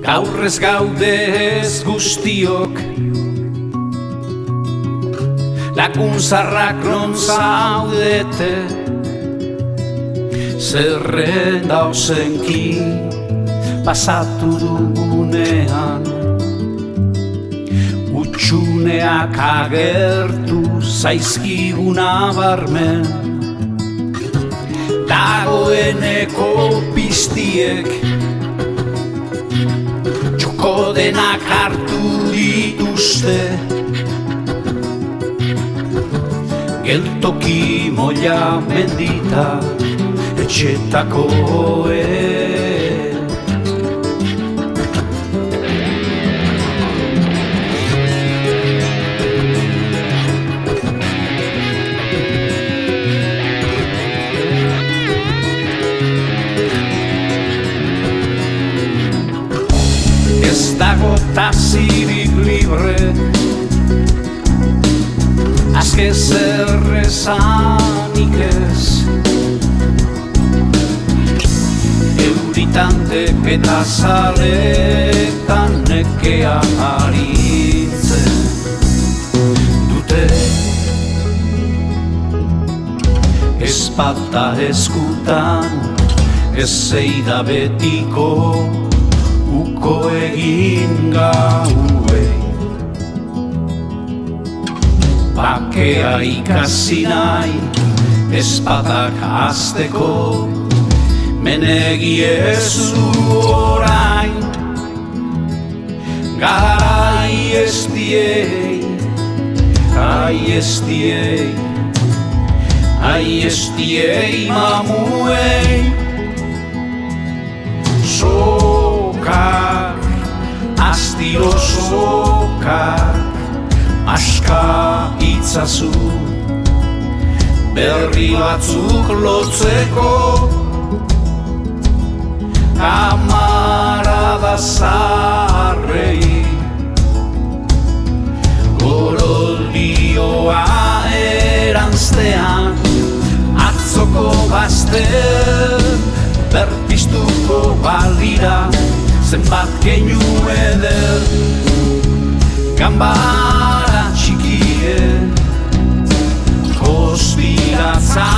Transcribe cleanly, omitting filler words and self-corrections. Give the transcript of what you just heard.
Gaur ez gaude ez guztiok, laguntzarrak non zaudete, zerrenda ozenki pasatu dugunean, utxuneak agertu zaizkiguna barmen, dagoeneko piztiek txoko denak hartu dituzte, geltoki moia mendita etxetakoe. Ez dago tazirik libre, azke zer esanik ez, euritante eta zaletan nekea aritzen dute. Ezpata eskutan ez zeida betiko uko egin gauei, bakea ikasi nahi ezpatak hasteko, menegi ezu orain, garai estiei, ai estiei mamuei. Sokak, astiro sokak, aska itzazu, berri batzuk lotzeko, kamarada zaharrei, goroldioa eranztean, atzoko bazter berpiztuko balira, zenbat keinu eder, ganbara txikie, konspiratza